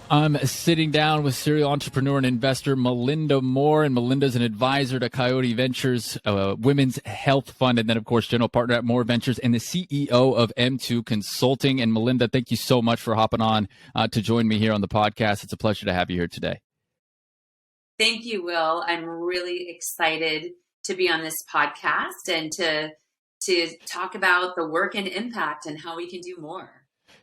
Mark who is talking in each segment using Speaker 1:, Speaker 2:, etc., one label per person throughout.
Speaker 1: I'm sitting down with serial entrepreneur and investor Melinda Moore, and Melinda's an advisor to Coyote Ventures, women's health fund, and then, of course, general partner at Moore Ventures and the CEO of M2 Consulting. And Melinda, thank you so much for hopping on to join me here on the podcast. It's a pleasure to have you here today.
Speaker 2: Thank you, Will. I'm really excited to be on this podcast and to talk about the work and impact and how we can do more.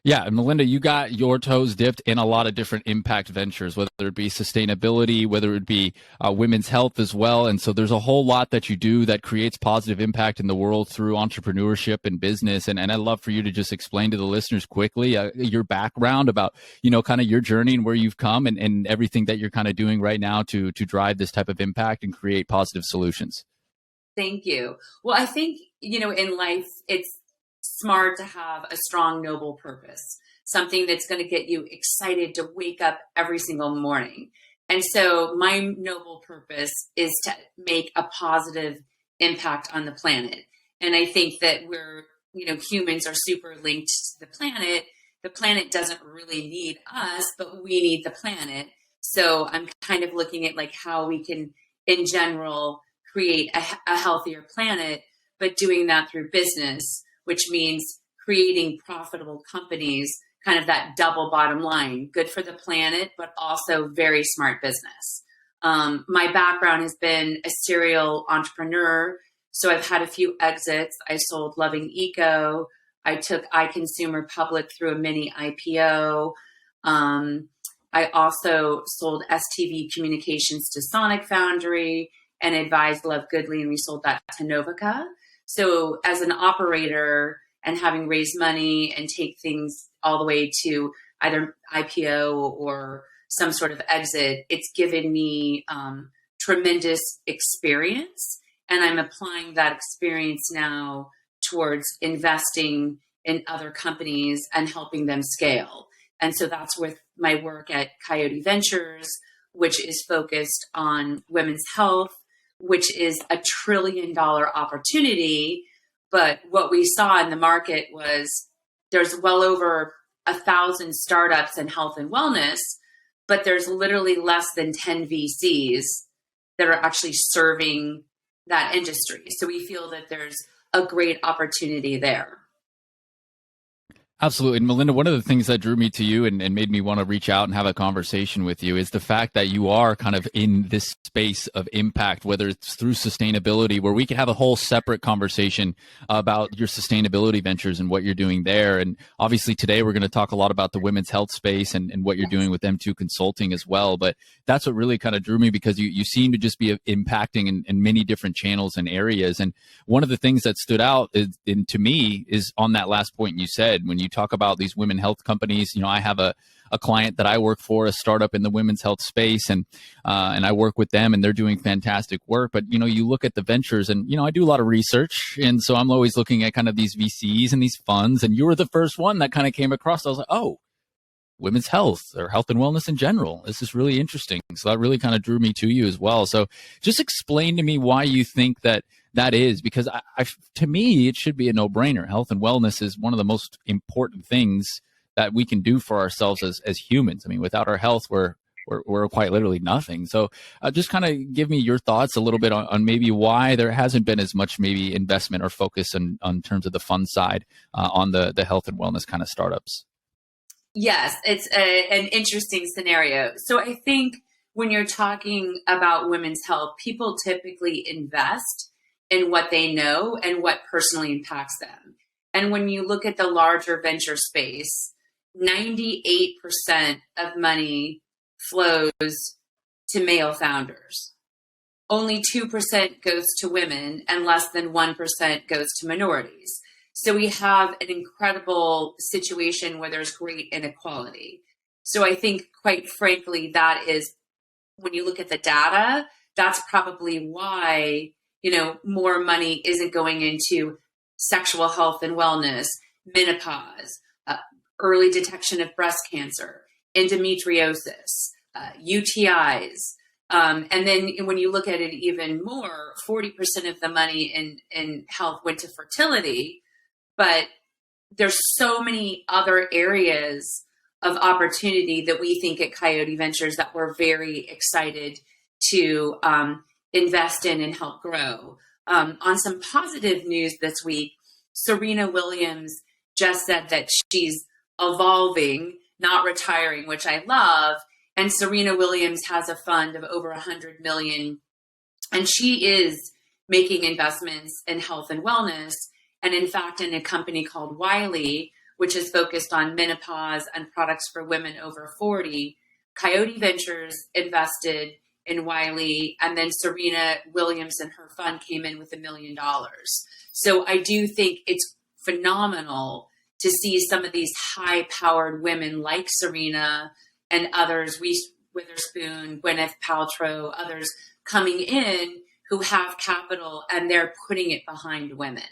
Speaker 1: Yeah, and Melinda, you got your toes dipped in a lot of different impact ventures, whether it be sustainability, whether it be women's health as well. And so there's a whole lot that you do that creates positive impact in the world through entrepreneurship and business. And I'd love for you to just explain to the listeners quickly your background about, kind of your journey and where you've come and everything that you're kind of doing right now to drive this type of impact and create positive solutions.
Speaker 2: Thank you. Well, I think, in life, it's smart to have a strong, noble purpose, something that's going to get you excited to wake up every single morning. And so my noble purpose is to make a positive impact on the planet. And I think that humans are super linked to the planet. The planet doesn't really need us, but we need the planet. So I'm kind of looking at how we can, in general, create a healthier planet, but doing that through business, which means creating profitable companies, kind of that double bottom line, good for the planet, but also very smart business. My background has been a serial entrepreneur. So I've had a few exits. I sold Loving Eco. I took iConsumer public through a mini IPO. I also sold STV Communications to Sonic Foundry and advised Love Goodly, and we sold that to Novica. So as an operator and having raised money and take things all the way to either IPO or some sort of exit, it's given me tremendous experience. And I'm applying that experience now towards investing in other companies and helping them scale. And so that's with my work at Coyote Ventures, which is focused on women's health, which is a $1 trillion opportunity. But what we saw in the market was there's well over 1,000 startups in health and wellness, but there's literally less than 10 VCs that are actually serving that industry. So we feel that there's a great opportunity there.
Speaker 1: Absolutely. And Melinda, one of the things that drew me to you and made me want to reach out and have a conversation with you is the fact that you are kind of in this space of impact, whether it's through sustainability, where we could have a whole separate conversation about your sustainability ventures and what you're doing there. And obviously today we're going to talk a lot about the women's health space and what you're doing with M2 Consulting as well. But that's what really kind of drew me, because you seem to just be impacting in many different channels and areas. And one of the things that stood out to me is on that last point you said, when you talk about these women health companies. I have a client that I work for, a startup in the women's health space, and I work with them, and they're doing fantastic work. But you look at the ventures, and I do a lot of research, and so I'm always looking at kind of these VCs and these funds. And you were the first one that kind of came across. I was like, oh, women's health or health and wellness in general. This is really interesting. So that really kind of drew me to you as well. So just explain to me why you think that is, because to me, it should be a no-brainer. Health and wellness is one of the most important things that we can do for ourselves as humans. I mean, without our health, we're quite literally nothing. So just kind of give me your thoughts a little bit on maybe why there hasn't been as much maybe investment or focus on terms of the fund side on the health and wellness kind of startups.
Speaker 2: Yes, it's an interesting scenario. So I think when you're talking about women's health, people typically invest in what they know and what personally impacts them. And when you look at the larger venture space, 98% of money flows to male founders. Only 2% goes to women and less than 1% goes to minorities. So we have an incredible situation where there's great inequality. So I think, quite frankly, that is, when you look at the data, that's probably why, more money isn't going into sexual health and wellness, menopause, early detection of breast cancer, endometriosis, UTIs. And then when you look at it even more, 40% of the money in health went to fertility, but there's so many other areas of opportunity that we think at Coyote Ventures that we're very excited to invest in and help grow. On some positive news this week, Serena Williams just said that she's evolving, not retiring, which I love. And Serena Williams has a fund of over 100 million, and she is making investments in health and wellness. And in fact, in a company called Wiley, which is focused on menopause and products for women over 40, Coyote Ventures invested in Wiley, and then Serena Williams and her fund came in with $1 million. So I do think it's phenomenal to see some of these high-powered women like Serena and others, Reese Witherspoon, Gwyneth Paltrow, others coming in who have capital and they're putting it behind women.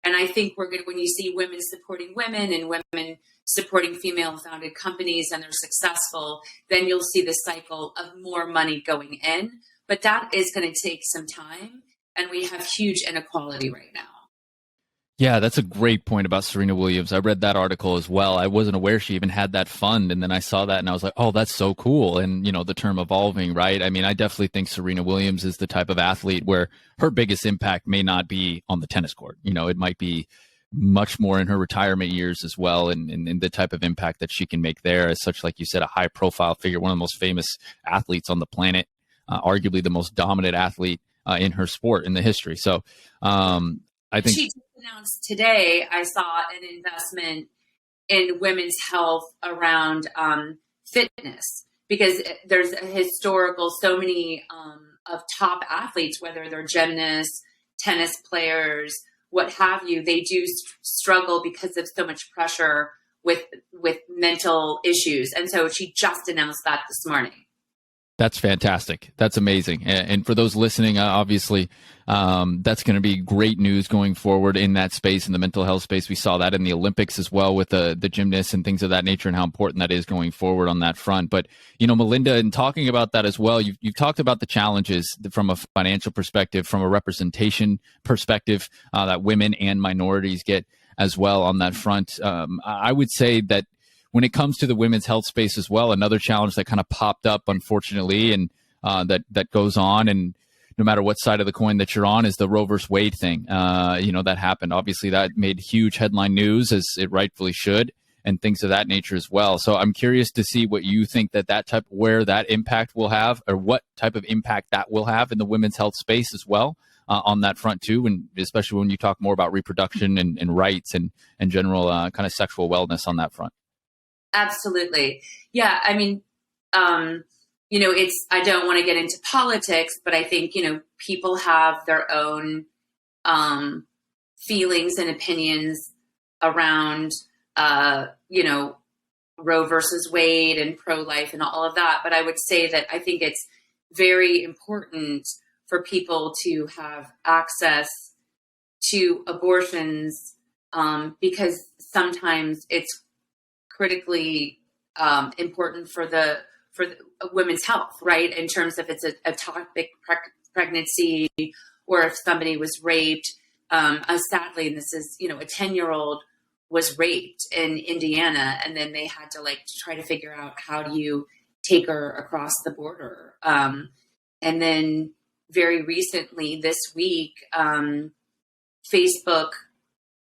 Speaker 2: And I think we're good when you see women supporting women and women supporting female-founded companies and they're successful, then you'll see the cycle of more money going in. But that is going to take some time, and we have huge inequality right now.
Speaker 1: Yeah, that's a great point about Serena Williams. I read that article as well. I wasn't aware she even had that fund. And then I saw that and I was like, oh, that's so cool. And, you know, the term evolving, right? I mean, I definitely think Serena Williams is the type of athlete where her biggest impact may not be on the tennis court. You know, it might be much more in her retirement years as well. And the type of impact that she can make there as such, like you said, a high profile figure, one of the most famous athletes on the planet, arguably the most dominant athlete in her sport in the history. So, I think
Speaker 2: she just announced today, I saw an investment in women's health around fitness, because there's a historical, so many of top athletes, whether they're gymnasts, tennis players, what have you, they do struggle because of so much pressure with mental issues. And so she just announced that this morning.
Speaker 1: That's fantastic. That's amazing. And for those listening, obviously, that's going to be great news going forward in that space, in the mental health space. We saw that in the Olympics as well with the gymnasts and things of that nature, and how important that is going forward on that front. But, you know, Melinda, in talking about that as well, you've talked about the challenges from a financial perspective, from a representation perspective, that women and minorities get as well on that front. I would say that when it comes to the women's health space as well, another challenge that kind of popped up, unfortunately, and that goes on, and no matter what side of the coin that you're on, is the Roe versus Wade thing. You know, that happened. Obviously, that made huge headline news, as it rightfully should, and things of that nature as well. So I'm curious to see what you think where that impact will have, or what type of impact that will have in the women's health space as well. On that front too, and especially when you talk more about reproduction and rights and general kind of sexual wellness on that front.
Speaker 2: Absolutely. Yeah. I mean, you know, I don't want to get into politics, but I think, you know, people have their own feelings and opinions around, you know, Roe versus Wade and pro-life and all of that. But I would say that I think it's very important for people to have access to abortions, because sometimes it's critically important for the women's health, right? In terms of it's a ectopic pregnancy, or if somebody was raped. Sadly, and this is, you know, a 10-year-old was raped in Indiana, and then they had to try to figure out how do you take her across the border. And then very recently this week, Facebook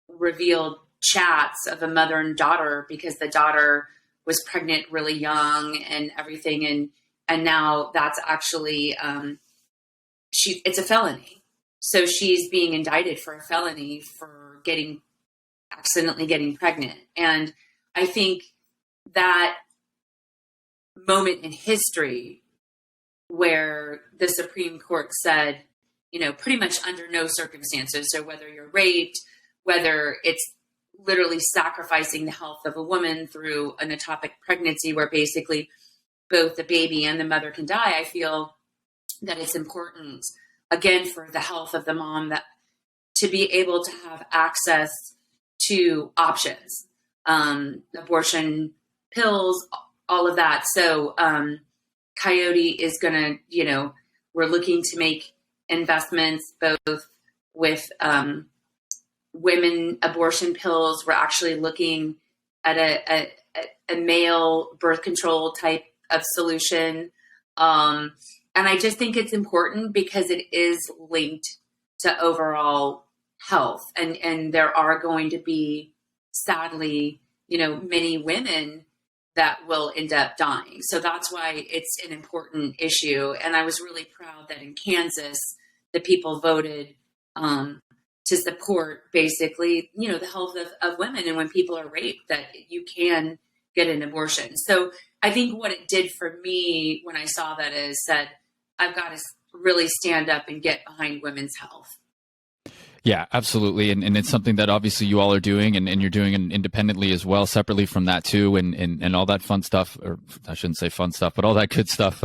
Speaker 2: revealed chats of a mother and daughter, because the daughter was pregnant really young and everything. And now that's actually, it's a felony. So she's being indicted for a felony for accidentally getting pregnant. And I think that moment in history where the Supreme Court said, you know, pretty much under no circumstances, so whether you're raped, whether it's literally sacrificing the health of a woman through an ectopic pregnancy where basically both the baby and the mother can die, I feel that it's important, again, for the health of the mom, that to be able to have access to options, abortion pills, all of that. So Coyote is going to, you know, we're looking to make investments both with women abortion pills. We're actually looking at a male birth control type of solution. And I just think it's important because it is linked to overall health. And there are going to be, sadly, many women that will end up dying. So that's why it's an important issue. And I was really proud that in Kansas, the people voted to support basically, the health of women. And when people are raped, that you can get an abortion. So I think what it did for me when I saw that is that I've got to really stand up and get behind women's health.
Speaker 1: Yeah, absolutely. And it's something that obviously you all are doing and you're doing independently as well, separately from that too. And all that fun stuff, or I shouldn't say fun stuff, but all that good stuff,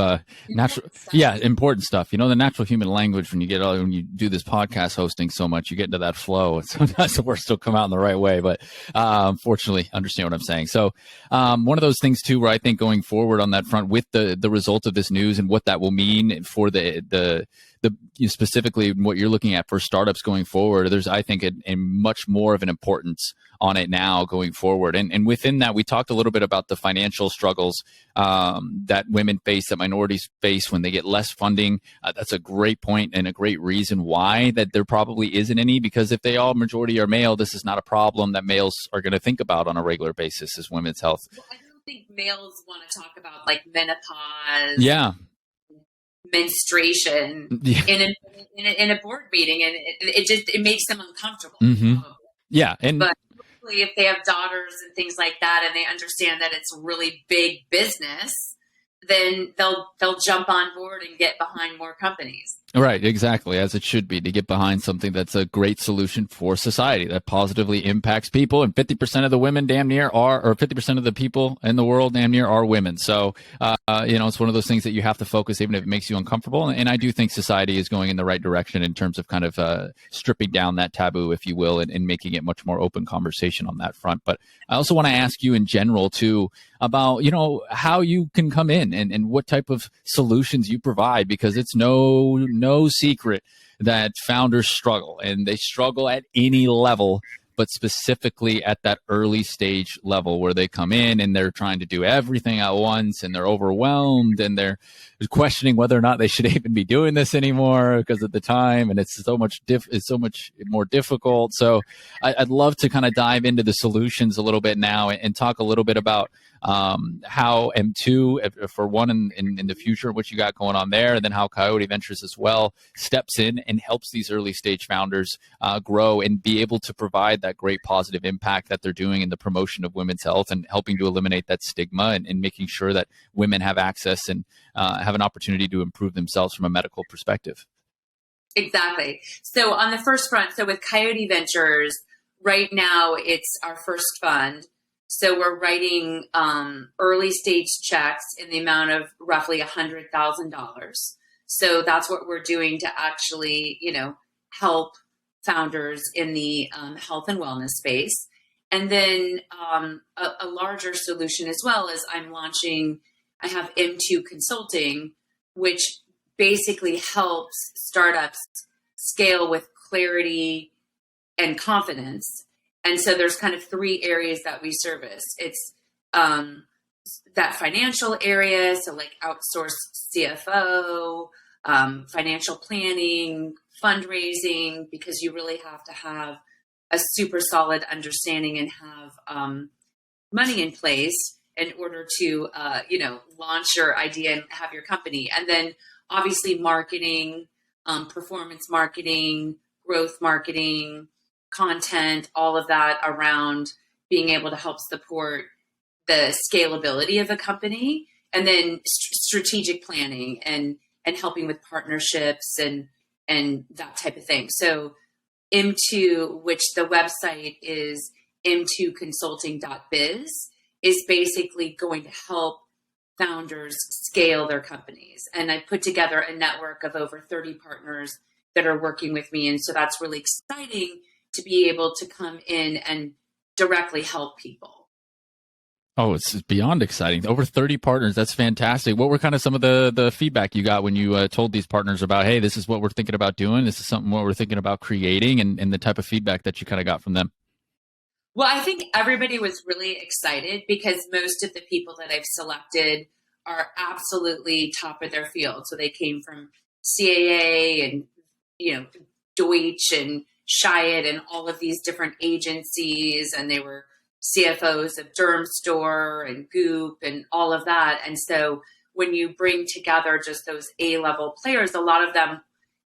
Speaker 1: natural. Yeah. Important stuff. The natural human language, when you do this podcast hosting so much, you get into that flow. And sometimes the words don't come out in the right way, but, fortunately understand what I'm saying. So, one of those things too, where I think going forward on that front with the result of this news and what that will mean for specifically what you're looking at for startups going forward, there's, I think, a much more of an importance on it now going forward. And within that, we talked a little bit about the financial struggles that women face, that minorities face when they get less funding. That's a great point and a great reason why that there probably isn't any, because if they all majority are male, this is not a problem that males are going to think about on a regular basis as women's health.
Speaker 2: Well, I don't think males want to talk about like menopause.
Speaker 1: Yeah.
Speaker 2: Menstruation in a board meeting, and it makes them uncomfortable.
Speaker 1: Mm-hmm. Yeah,
Speaker 2: but hopefully if they have daughters and things like that, and they understand that it's really big business, then they'll jump on board and get behind more companies.
Speaker 1: Right, exactly, as it should be, to get behind something that's a great solution for society that positively impacts people. And 50% of the women damn near are, or 50% of the people in the world damn near are women. So, it's one of those things that you have to focus, even if it makes you uncomfortable. And I do think society is going in the right direction in terms of kind of stripping down that taboo, if you will, and making it much more open conversation on that front. But I also want to ask you in general, too, about, how you can come in and what type of solutions you provide, because it's no secret that founders struggle, and they struggle at any level, but specifically at that early stage level where they come in and they're trying to do everything at once, and they're overwhelmed, and they're questioning whether or not they should even be doing this anymore because of the time, and it's so much more difficult. So I'd love to kind of dive into the solutions a little bit now and talk a little bit about how M2, for one, in the future, what you got going on there, and then how Coyote Ventures as well steps in and helps these early stage founders grow and be able to provide that great positive impact that they're doing in the promotion of women's health and helping to eliminate that stigma and making sure that women have access and have an opportunity to improve themselves from a medical perspective.
Speaker 2: Exactly. So on the first front, so with Coyote Ventures, right now it's our first fund. So we're writing early stage checks in the amount of roughly $100,000. So that's what we're doing to actually, help founders in the health and wellness space. And then a larger solution as well is I have M2 Consulting, which basically helps startups scale with clarity and confidence. And so there's kind of three areas that we service. It's that financial area, so like outsourced CFO, financial planning, fundraising, because you really have to have a super solid understanding and have money in place in order to, launch your idea and have your company. And then obviously marketing, performance marketing, growth marketing, content, all of that around being able to help support the scalability of a company, and then strategic planning and helping with partnerships and that type of thing. So M2, which the website is m2consulting.biz, is basically going to help founders scale their companies. And I put together a network of over 30 partners that are working with me. And so that's really exciting to be able to come in and directly help people.
Speaker 1: Oh, it's beyond exciting. Over 30 partners. That's fantastic. What were kind of some of the feedback you got when you told these partners about, hey, this is what we're thinking about doing. This is what we're thinking about creating, and the type of feedback that you kind of got from them?
Speaker 2: Well, I think everybody was really excited because most of the people that I've selected are absolutely top of their field. So they came from CAA and, Deutsche and Chiat and all of these different agencies. And they were CFOs of Dermstore and Goop and all of that. And so when you bring together just those A-level players, a lot of them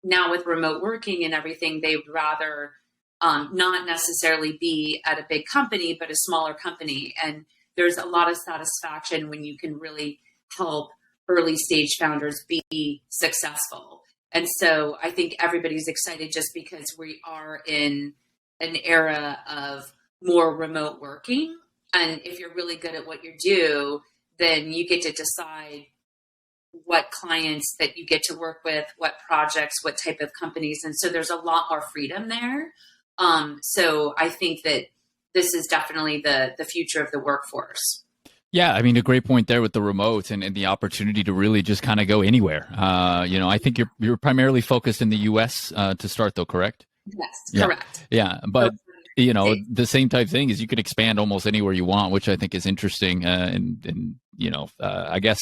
Speaker 2: now with remote working and everything, they'd rather not necessarily be at a big company, but a smaller company. And there's a lot of satisfaction when you can really help early stage founders be successful. And so I think everybody's excited just because we are in an era of more remote working. And if you're really good at what you do, then you get to decide what clients that you get to work with, what projects, what type of companies. And so there's a lot more freedom there. So I think that this is definitely the future of the workforce.
Speaker 1: Yeah, I mean, a great point there with the remote and the opportunity to really just kind of go anywhere. I think you're primarily focused in the U.S. To start, though, correct?
Speaker 2: Yes,
Speaker 1: Yeah.
Speaker 2: correct.
Speaker 1: Yeah, but the same type thing is you can expand almost anywhere you want, which I think is interesting. I guess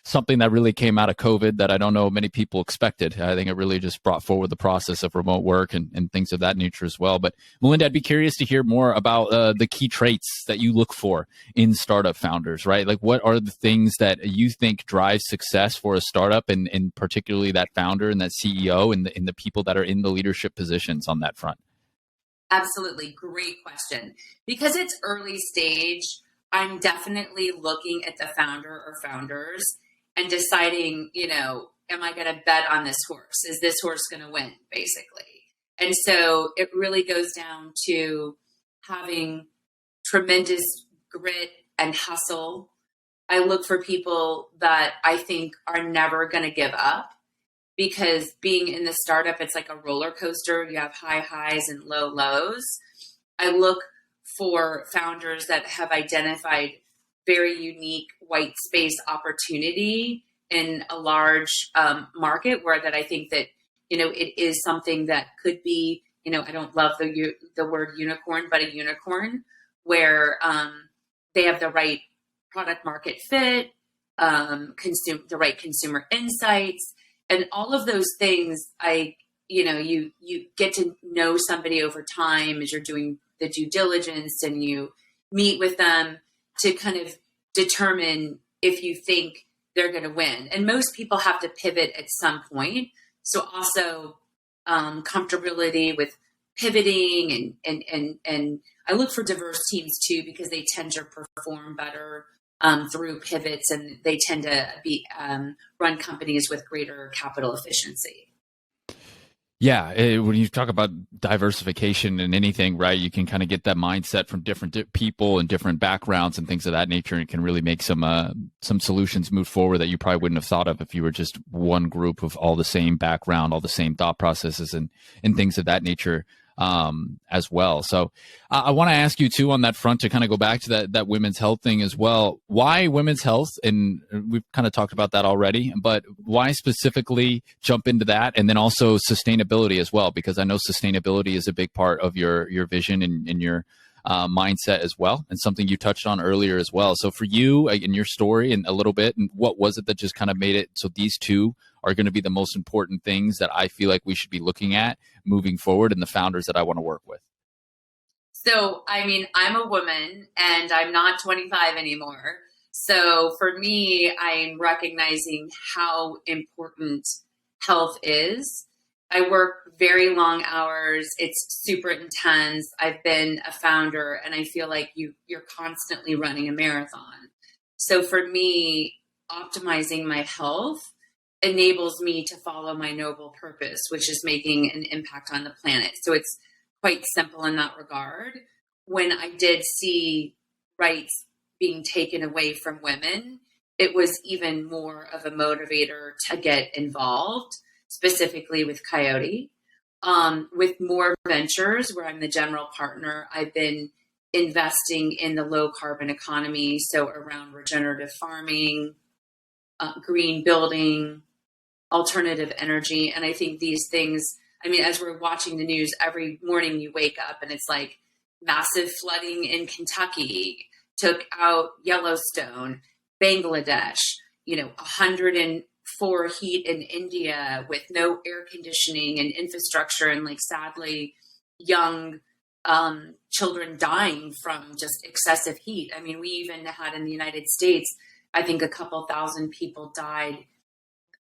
Speaker 1: something that really came out of COVID that I don't know many people expected. I think it really just brought forward the process of remote work and things of that nature as well. But Melinda, I'd be curious to hear more about the key traits that you look for in startup founders, right? Like what are the things that you think drive success for a startup and particularly that founder and that CEO and the people that are in the leadership positions on that front?
Speaker 2: Absolutely. Great question. Because it's early stage, I'm definitely looking at the founder or founders and deciding, am I going to bet on this horse? Is this horse going to win, basically? And so it really goes down to having tremendous grit and hustle. I look for people that I think are never going to give up because being in the startup, it's like a roller coaster. You have high highs and low lows. I look for founders that have identified very unique white space opportunity in a large market where that I think that, it is something that could be, I don't love the word unicorn, but a unicorn where they have the right product market fit, the right consumer insights, and all of those things. You get to know somebody over time as you're doing the due diligence and you meet with them to kind of determine if you think they're going to win. And most people have to pivot at some point. So also comfortability with pivoting and I look for diverse teams too, because they tend to perform better through pivots and they tend to be run companies with greater capital efficiency.
Speaker 1: Yeah, when you talk about diversification and anything, right, you can kind of get that mindset from different people and different backgrounds and things of that nature, and it can really make some solutions move forward that you probably wouldn't have thought of if you were just one group of all the same background, all the same thought processes and things of that nature as well. So I want to ask you too on that front to kind of go back to that women's health thing as well. Why women's health? And we've kind of talked about that already, but why specifically jump into that? And then also sustainability as well, because I know sustainability is a big part of your vision and your mindset as well, and something you touched on earlier as well. So for you in your story and a little bit, and what was it that just kind of made it so these two are going to be the most important things that I feel like we should be looking at moving forward and the founders that I want to work with?
Speaker 2: So, I'm a woman and I'm not 25 anymore. So for me, I'm recognizing how important health is. I work very long hours. It's super intense. I've been a founder and I feel like you're constantly running a marathon. So for me, optimizing my health enables me to follow my noble purpose, which is making an impact on the planet. So it's quite simple in that regard. When I did see rights being taken away from women, it was even more of a motivator to get involved, specifically with Coyote. With Moore Ventures, where I'm the general partner, I've been investing in the low carbon economy, so around regenerative farming, green building, alternative energy. And I think these things, as we're watching the news every morning, you wake up and it's like massive flooding in Kentucky, took out Yellowstone, Bangladesh, 104 heat in India with no air conditioning and infrastructure, and like sadly young children dying from just excessive heat. I mean, we even had in the United States, I think a couple thousand people died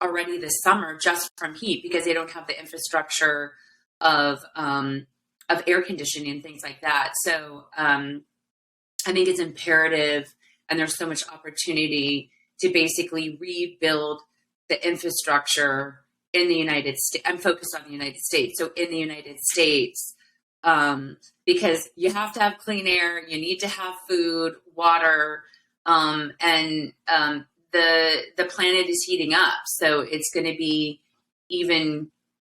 Speaker 2: already this summer just from heat because they don't have the infrastructure of air conditioning and things like that. So I think it's imperative, and there's so much opportunity to basically rebuild the infrastructure in the United States. I'm focused on the United States. So in the United States, because you have to have clean air, you need to have food, water, and the planet is heating up. So it's going to be even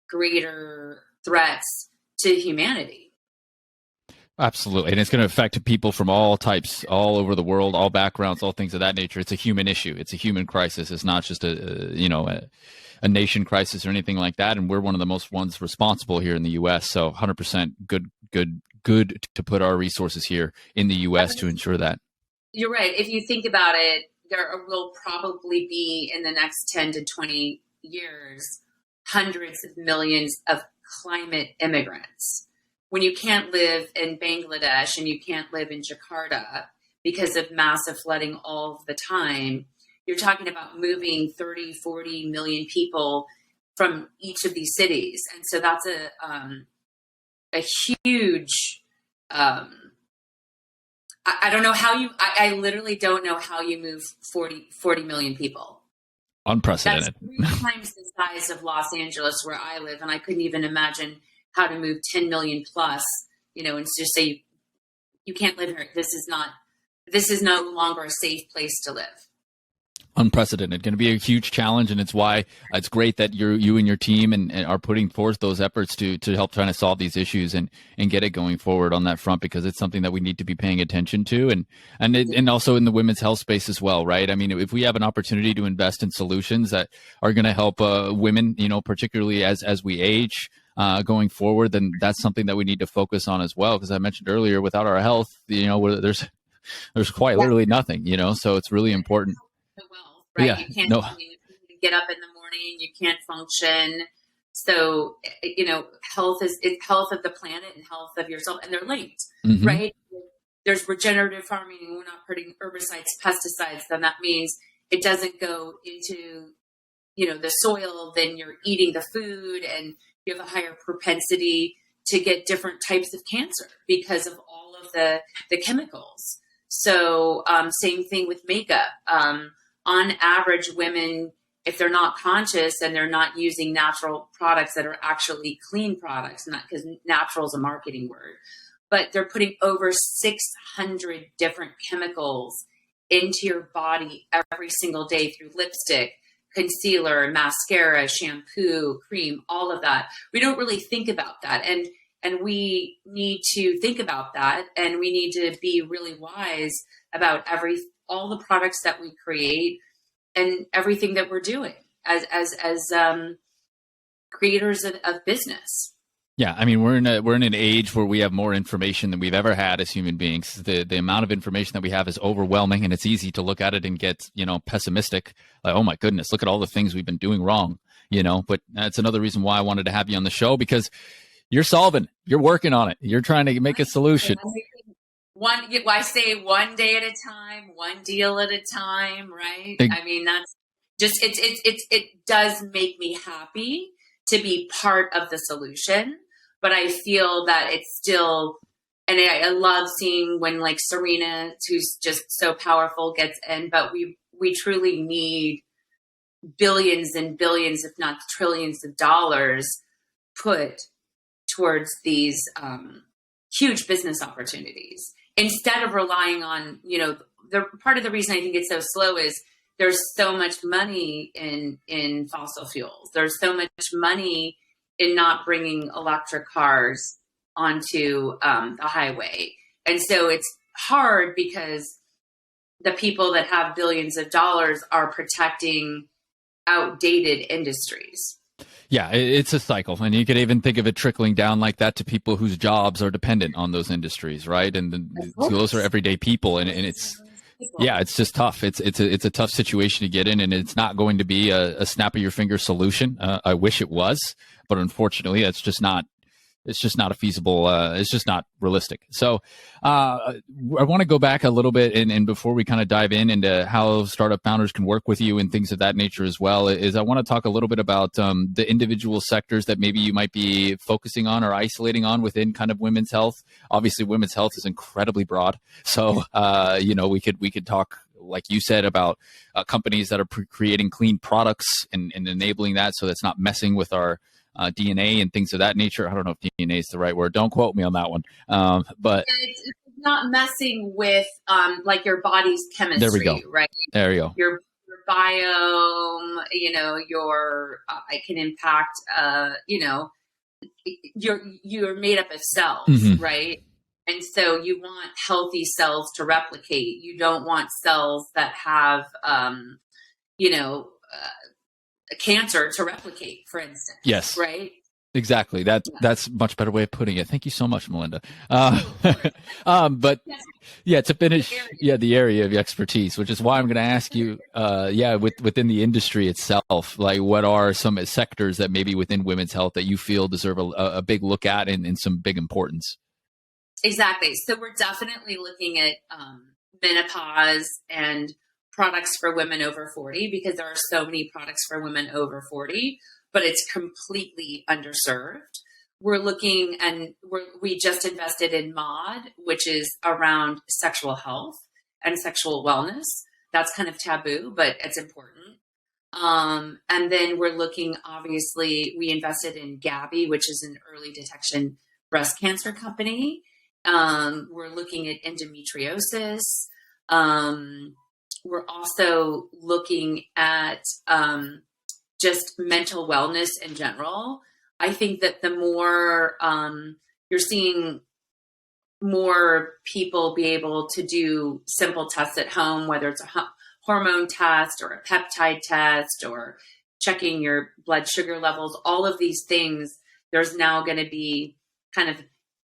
Speaker 2: greater threats to humanity.
Speaker 1: Absolutely. And it's going to affect people from all types, all over the world, all backgrounds, all things of that nature. It's a human issue. It's a human crisis. It's not just a nation crisis or anything like that. And we're one of the most ones responsible here in the U.S. So 100% good to put our resources here in the U.S. to ensure that.
Speaker 2: You're right. If you think about it, there will probably be in the next 10 to 20 years, hundreds of millions of climate immigrants. When you can't live in Bangladesh and you can't live in Jakarta because of massive flooding all the time, you're talking about moving 30, 40 million people from each of these cities. And so that's a huge, I don't know how I literally don't know how you move 40 million people.
Speaker 1: Unprecedented.
Speaker 2: That's 3 times the size of Los Angeles where I live. And I couldn't even imagine how to move 10 million plus, and just say you can't live here. This is no longer a safe place to live.
Speaker 1: Unprecedented. Going to be a huge challenge, and it's why it's great that you and your team and are putting forth those efforts to help trying to solve these issues and get it going forward on that front, because it's something that we need to be paying attention to, and also in the women's health space as well, right? I mean, if we have an opportunity to invest in solutions that are going to help women, particularly as we age, going forward, then that's something that we need to focus on as well. Because I mentioned earlier, without our health, there's quite literally nothing, so it's really important.
Speaker 2: Right?
Speaker 1: Yeah,
Speaker 2: you can't get up in the morning, you can't function. So, health is health of the planet and health of yourself, and they're linked, right? There's regenerative farming, and we're not putting herbicides, pesticides, then that means it doesn't go into, the soil, then you're eating the food, and you have a higher propensity to get different types of cancer because of all of the chemicals. So same thing with makeup. On average, women, if they're not conscious and they're not using natural products that are actually clean products, not because natural is a marketing word, but they're putting over 600 different chemicals into your body every single day through lipstick, concealer, mascara, shampoo, cream, all of that. We don't really think about that. And we need to think about that. And we need to be really wise about all the products that we create and everything that we're doing as creators of business.
Speaker 1: Yeah, I mean, we're in an age where we have more information than we've ever had as human beings. The amount of information that we have is overwhelming, and it's easy to look at it and get, pessimistic. Like, oh my goodness, look at all the things we've been doing wrong, But that's another reason why I wanted to have you on the show, because you're working on it. You're trying to make a solution.
Speaker 2: I say one day at a time, one deal at a time, right? I mean, that's just, it does make me happy to be part of the solution, but I feel that it's still, and I love seeing when like Serena, who's just so powerful, gets in, but we truly need billions and billions, if not trillions of dollars put towards these huge business opportunities instead of relying on, part of the reason I think it's so slow is there's so much money in fossil fuels. There's so much money in not bringing electric cars onto the highway. And so it's hard because the people that have billions of dollars are protecting outdated industries.
Speaker 1: Yeah, it's a cycle, and you could even think of it trickling down like that to people whose jobs are dependent on those industries, right? And
Speaker 2: Of
Speaker 1: so those are
Speaker 2: course.
Speaker 1: everyday people, and it's yeah,
Speaker 2: People.
Speaker 1: it's just tough. It's a tough situation to get in, and it's not going to be a snap of your finger solution. I wish it was, but unfortunately, it's just not a feasible it's just not realistic. So I want to go back a little bit, and before we kind of dive into how startup founders can work with you and things of that nature as well, is I want to talk a little bit about the individual sectors that maybe you might be focusing on or isolating on within kind of women's health. Obviously women's health is incredibly broad, so we could talk, like you said, about companies that are creating clean products and enabling that so that's not messing with our DNA and things of that nature. I don't know if DNA is the right word. Don't quote me on that one. But
Speaker 2: It's not messing with like your body's
Speaker 1: there we go.
Speaker 2: chemistry, right?
Speaker 1: There you go.
Speaker 2: Your biome, your it can impact, you're made up of cells,
Speaker 1: Mm-hmm.
Speaker 2: right? And so you want healthy cells to replicate. You don't want cells that have, you know, cancer to replicate, for instance,
Speaker 1: Yes.
Speaker 2: right?
Speaker 1: Exactly. That's a much better way of putting it. Thank you so much, Melinda. But
Speaker 2: Yes.
Speaker 1: yeah, to finish, the area of expertise, which is why I'm going to ask you, within the industry itself, like what are some sectors that maybe within women's health that you feel deserve a big look at and some big importance?
Speaker 2: Exactly. So we're definitely looking at menopause and products for women over 40, because there are so many products for women over 40, but it's completely underserved. We're looking, and we just invested in MOD, which is around sexual health and sexual wellness. That's kind of taboo, but it's important. And then we're looking, obviously, we invested in Gabby, which is an early detection breast cancer company. We're looking at endometriosis. We're also looking at just mental wellness in general. I think that the more you're seeing more people be able to do simple tests at home, whether it's a hormone test or a peptide test or checking your blood sugar levels, all of these things, there's now going to be kind of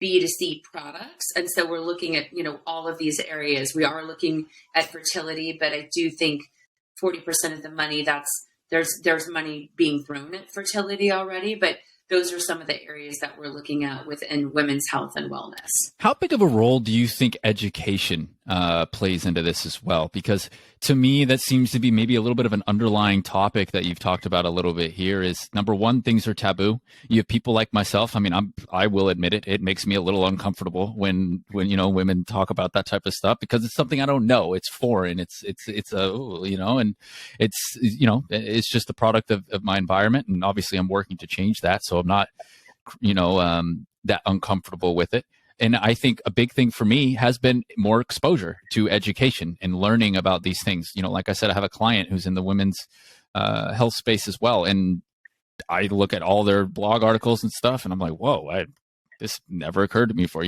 Speaker 2: B2C products. And so we're looking at, all of these areas. We are looking at fertility, but I do think 40% of the money there's money being thrown at fertility already, but those are some of the areas that we're looking at within women's health and wellness.
Speaker 1: How big of a role do you think education plays into this as well? Because to me, that seems to be maybe a little bit of an underlying topic that you've talked about a little bit here is, number one, things are taboo. You have people like myself. I mean, I will admit it. It makes me a little uncomfortable when women talk about that type of stuff because it's something I don't know. It's foreign. And it's just the product of my environment. And obviously I'm working to change that. So I'm not, that uncomfortable with it. And I think a big thing for me has been more exposure to education and learning about these things. Like I said, I have a client who's in the women's health space as well. And I look at all their blog articles and stuff and I'm like, whoa, this never occurred to me before,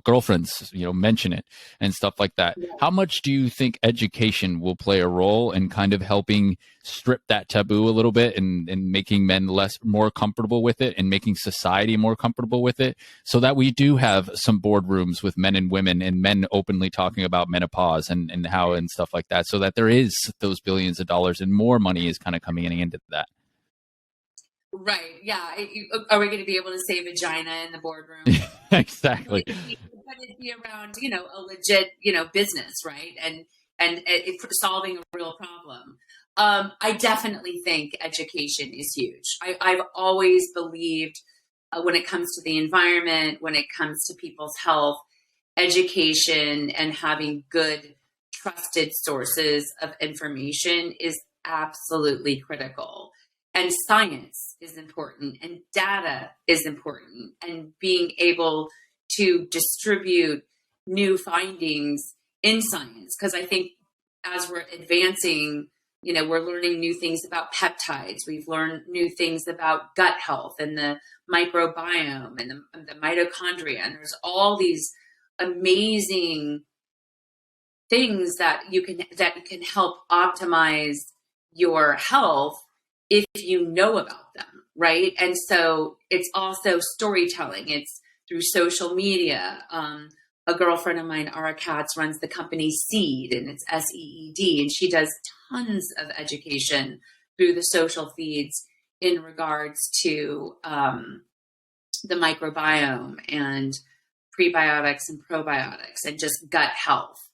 Speaker 1: girlfriends, mention it and stuff like that. How much do you think education will play a role in kind of helping strip that taboo a little bit and making men more comfortable with it and making society more comfortable with it so that we do have some boardrooms with men and women and men openly talking about menopause and how and stuff like that so that there is those billions of dollars and more money is kind of coming into that?
Speaker 2: Right. Yeah. Are we going to be able to say vagina in the boardroom?
Speaker 1: Exactly.
Speaker 2: But it'd be around, a legit, business, right? And solving a real problem. I definitely think education is huge. I've always believed when it comes to the environment, when it comes to people's health, education and having good, trusted sources of information is absolutely critical. And science is important and data is important and being able to distribute new findings in science. Because I think as we're advancing, we're learning new things about peptides. We've learned new things about gut health and the microbiome and the mitochondria. And there's all these amazing things that can help optimize your health if you know about them. right? And so it's also storytelling. It's through social media. A girlfriend of mine, Ara Katz, runs the company Seed, and it's SEED, and she does tons of education through the social feeds in regards to the microbiome and prebiotics and probiotics and just gut health.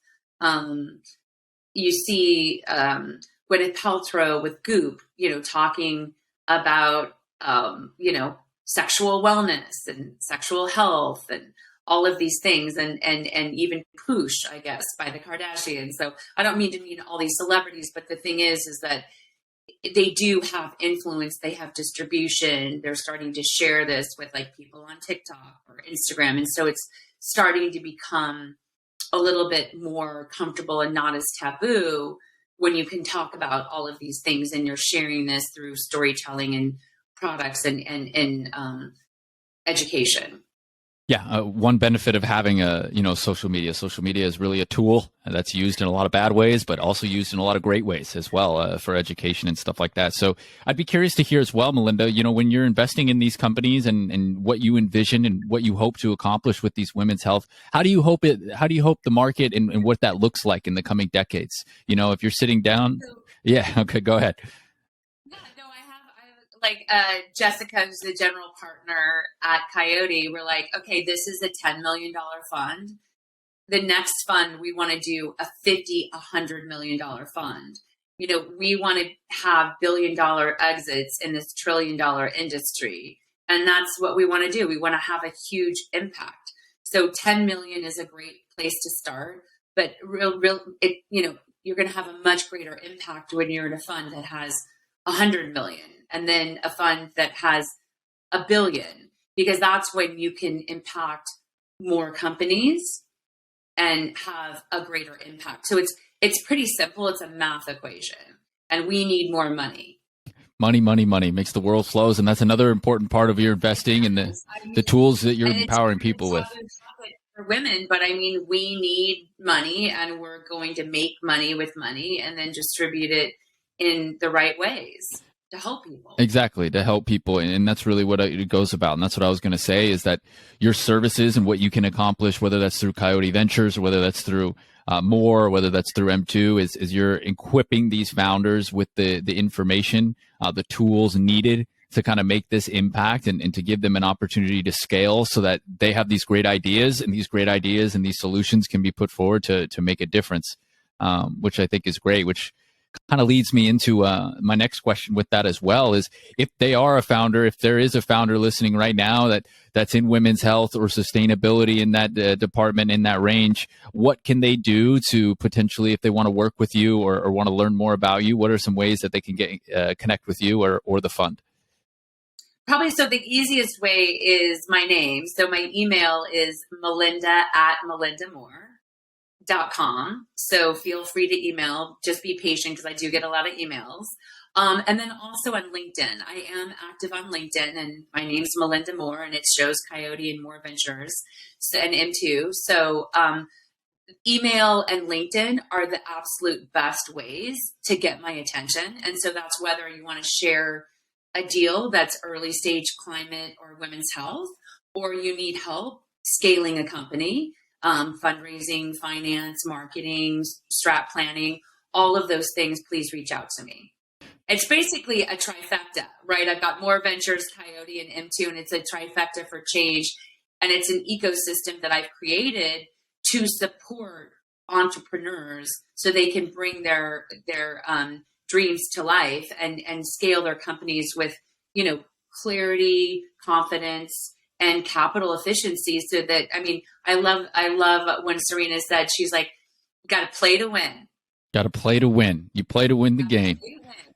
Speaker 2: You see Gwyneth Paltrow with Goop, talking about, sexual wellness and sexual health and all of these things, and even Poosh, I guess, by the Kardashians. So I don't mean to mean all these celebrities, but the thing is that they do have influence. They have distribution. They're starting to share this with like people on TikTok or Instagram. And so it's starting to become a little bit more comfortable and not as taboo when you can talk about all of these things and you're sharing this through storytelling and products and education.
Speaker 1: Yeah, one benefit of having social media is really a tool that's used in a lot of bad ways, but also used in a lot of great ways as well for education and stuff like that. So I'd be curious to hear as well, Melinda, when you're investing in these companies and what you envision and what you hope to accomplish with these women's health, how do you hope the market and what that looks like in the coming decades? If you're sitting down, yeah, okay, go ahead.
Speaker 2: Like Jessica, who's the general partner at Coyote, we're like, okay, this is a $10 million fund. The next fund, we want to do a $100 million fund. We want to have $1 billion exits in this $1 trillion industry. And that's what we want to do. We want to have a huge impact. So 10 million is a great place to start, but you're going to have a much greater impact when you're in a fund that has 100 million. And then a fund that has $1 billion, because that's when you can impact more companies and have a greater impact. So it's pretty simple. It's a math equation, and we need more money.
Speaker 1: Money makes the world flows, and that's another important part of your investing and the tools that you're empowering people with.
Speaker 2: For women, but we need money, and we're going to make money with money, and then distribute it in the right ways to help people.
Speaker 1: Exactly, to help people. And that's really what it goes about. And that's what I was going to say, is that your services and what you can accomplish, whether that's through Coyote Ventures or whether that's through Moore, or whether that's through M2, is you're equipping these founders with the information, the tools needed to kind of make this impact and to give them an opportunity to scale so that they have these great ideas, and these solutions can be put forward to make a difference, which I think is great, which kind of leads me into my next question with that as well, is if they are a founder, if there is a founder listening right now that's in women's health or sustainability in that department, in that range, what can they do to potentially, if they want to work with you or want to learn more about you, what are some ways that they can get connect with you or the fund?
Speaker 2: Probably, so the easiest way is my name. So my email is melinda@melindamore.com. So feel free to email. Just be patient, because I do get a lot of emails. And then also on LinkedIn. I am active on LinkedIn, and my name's Melinda Moore, and it shows Coyote and Moore Ventures and M2. So email and LinkedIn are the absolute best ways to get my attention. And so that's whether you want to share a deal that's early stage climate or women's health, or you need help scaling a company. Fundraising, finance, marketing, strat planning, all of those things, please reach out to me. It's basically a trifecta, right? I've got Moore Ventures, Coyote, and M2, and it's a trifecta for change. And it's an ecosystem that I've created to support entrepreneurs so they can bring their dreams to life and scale their companies with, clarity, confidence, and capital efficiency. So that, I love when Serena said, she's like, got to play to win.
Speaker 1: Got to play to win. You play to win the game.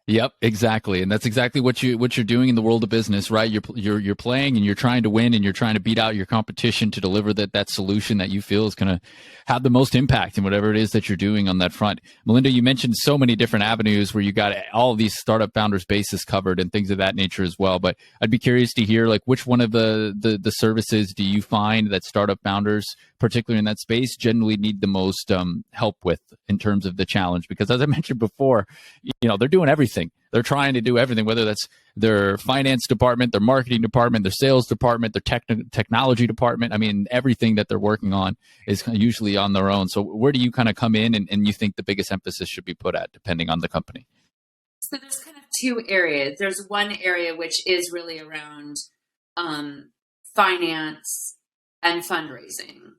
Speaker 1: Yep, exactly. And that's exactly what you're doing in the world of business, right? You're playing and you're trying to win, and you're trying to beat out your competition to deliver that solution that you feel is going to have the most impact in whatever it is that you're doing on that front. Melinda, you mentioned so many different avenues where you got all of these startup founders' bases covered and things of that nature as well. But I'd be curious to hear, like, which one of the services do you find that startup founders particularly in that space, generally need the most help with in terms of the challenge. Because as I mentioned before, they're doing everything. They're trying to do everything, whether that's their finance department, their marketing department, their sales department, their technology department. I mean, everything that they're working on is usually on their own. So where do you kind of come in and you think the biggest emphasis should be put at, depending on the company?
Speaker 2: So there's kind of two areas. There's one area which is really around finance and fundraising.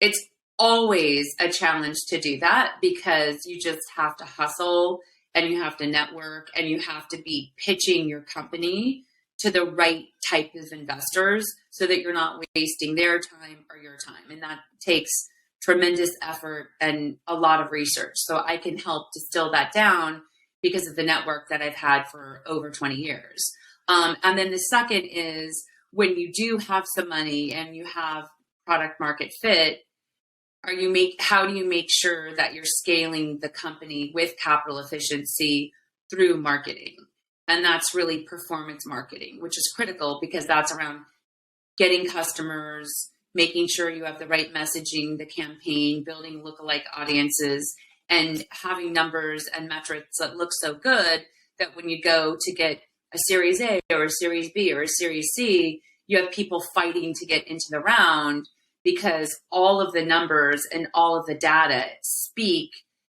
Speaker 2: It's always a challenge to do that because you just have to hustle and you have to network and you have to be pitching your company to the right type of investors so that you're not wasting their time or your time. And that takes tremendous effort and a lot of research. So I can help distill that down because of the network that I've had for over 20 years. And then the second is when you do have some money and you have product market fit, how do you make sure that you're scaling the company with capital efficiency through marketing? And that's really performance marketing, which is critical because that's around getting customers, making sure you have the right messaging, the campaign, building lookalike audiences, and having numbers and metrics that look so good that when you go to get a Series A or a Series B or a Series C, you have people fighting to get into the round because all of the numbers and all of the data speak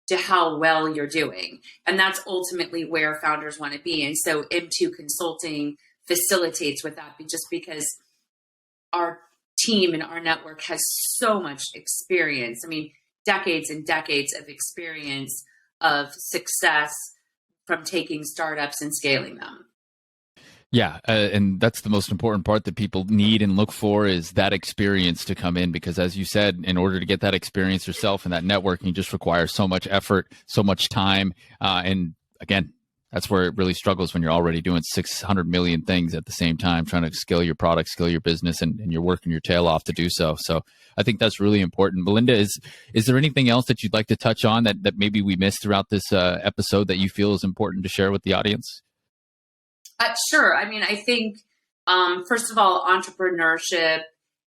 Speaker 2: to how well you're doing. And that's ultimately where founders want to be. And so M2 Consulting facilitates with that just because our team and our network has so much experience. I mean, decades and decades of experience of success from taking startups and scaling them.
Speaker 1: Yeah, and that's the most important part that people need and look for is that experience to come in because as you said, in order to get that experience yourself and that networking just requires so much effort, so much time. And again, that's where it really struggles when you're already doing 600 million things at the same time, trying to scale your product, scale your business, and you're working your tail off to do so. So I think that's really important. Melinda, is there anything else that you'd like to touch on that maybe we missed throughout this episode that you feel is important to share with the audience?
Speaker 2: Sure. I mean, I think, first of all, entrepreneurship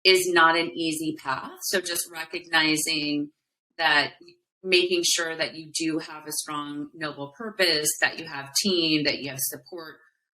Speaker 2: is not an easy path. So just recognizing that, making sure that you do have a strong, noble purpose, that you have team, that you have support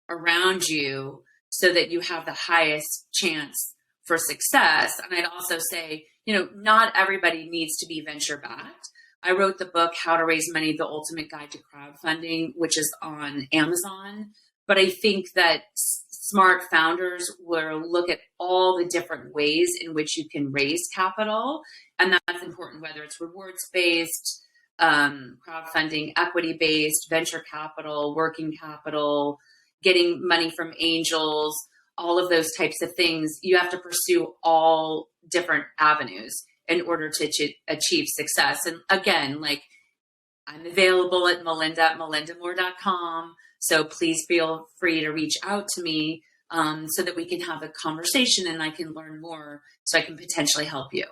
Speaker 2: around you so that you have the highest chance for success. And I'd also say, not everybody needs to be venture backed. I wrote the book, How to Raise Money, The Ultimate Guide to Crowdfunding, which is on Amazon. But I think that smart founders will look at all the different ways in which you can raise capital. And that's important, whether it's rewards-based, crowdfunding, equity-based, venture capital, working capital, getting money from angels, all of those types of things. You have to pursue all different avenues in order to achieve success. And again, I'm available at melindamoore.com. So please feel free to reach out to me so that we can have a conversation and I can learn more so I can potentially help you.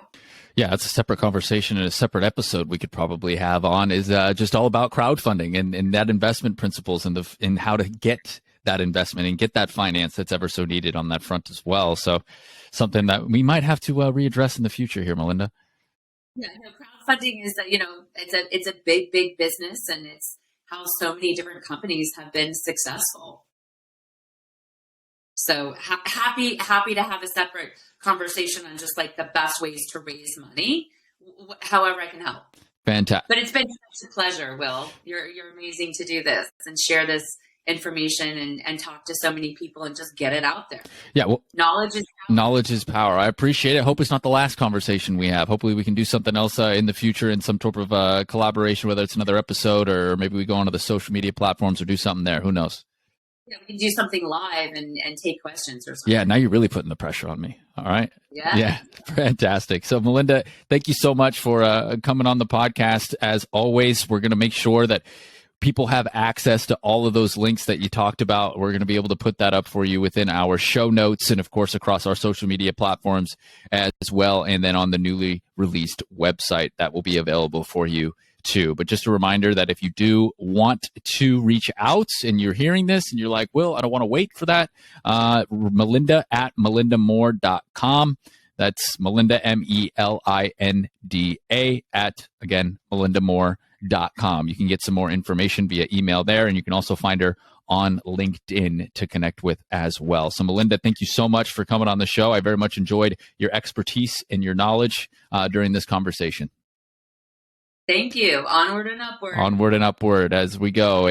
Speaker 1: Yeah, it's a separate conversation and a separate episode we could probably have on is just all about crowdfunding and that investment principles and how to get that investment and get that finance that's ever so needed on that front as well. So something that we might have to readdress in the future here, Melinda.
Speaker 2: Yeah, crowdfunding is it's a big, big business and it's how so many different companies have been successful. So happy to have a separate conversation on just the best ways to raise money, however I can help.
Speaker 1: Fantastic.
Speaker 2: But it's been such a pleasure, Will. You're amazing to do this and share this information and talk to so many people and just get it out there.
Speaker 1: Yeah, well,
Speaker 2: knowledge is power.
Speaker 1: Knowledge is power. I appreciate it. Hope it's not the last conversation we have. Hopefully we can do something else in the future in some sort of collaboration, whether it's another episode or maybe we go onto the social media platforms or do something there. Who knows?
Speaker 2: Yeah, we can do something live and take questions or something.
Speaker 1: Yeah, now you're really putting the pressure on me. All right.
Speaker 2: Yeah,
Speaker 1: fantastic. So Melinda, thank you so much for coming on the podcast. As always, we're going to make sure that people have access to all of those links that you talked about. We're going to be able to put that up for you within our show notes and, of course, across our social media platforms as well. And then on the newly released website that will be available for you too. But just a reminder that if you do want to reach out and you're hearing this and you're like, well, I don't want to wait for that, Melinda at melindamoore.com. That's Melinda, Melinda, at, again, melindamore.com. You can get some more information via email there, and you can also find her on LinkedIn to connect with as well. So Melinda, thank you so much for coming on the show. I very much enjoyed your expertise and your knowledge during this conversation.
Speaker 2: Thank you. Onward and upward.
Speaker 1: Onward and upward as we go.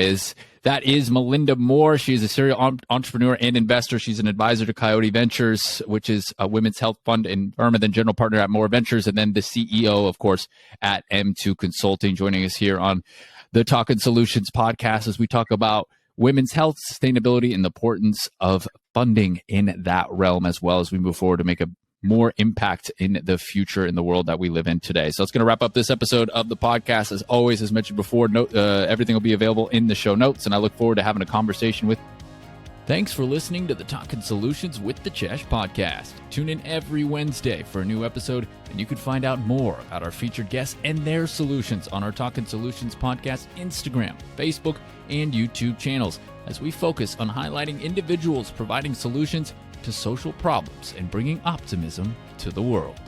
Speaker 1: That is Melinda Moore. She is a serial entrepreneur and investor. She's an advisor to Coyote Ventures, which is a women's health fund and firm, and then general partner at Moore Ventures, and then the CEO, of course, at M2 Consulting, joining us here on the Talkin Solutions podcast as we talk about women's health, sustainability, and the importance of funding in that realm as well as we move forward to make a more impact in the future in the world that we live in today. So it's going to wrap up this episode of the podcast. As always, as mentioned before, everything will be available in the show notes, and I look forward to having a conversation with. Thanks for listening to the Talkin Solutions with the Chesh podcast. Tune in every Wednesday for a new episode, and you can find out more about our featured guests and their solutions on our Talkin Solutions podcast Instagram, Facebook, and YouTube channels as we focus on highlighting individuals providing solutions to social problems and bringing optimism to the world.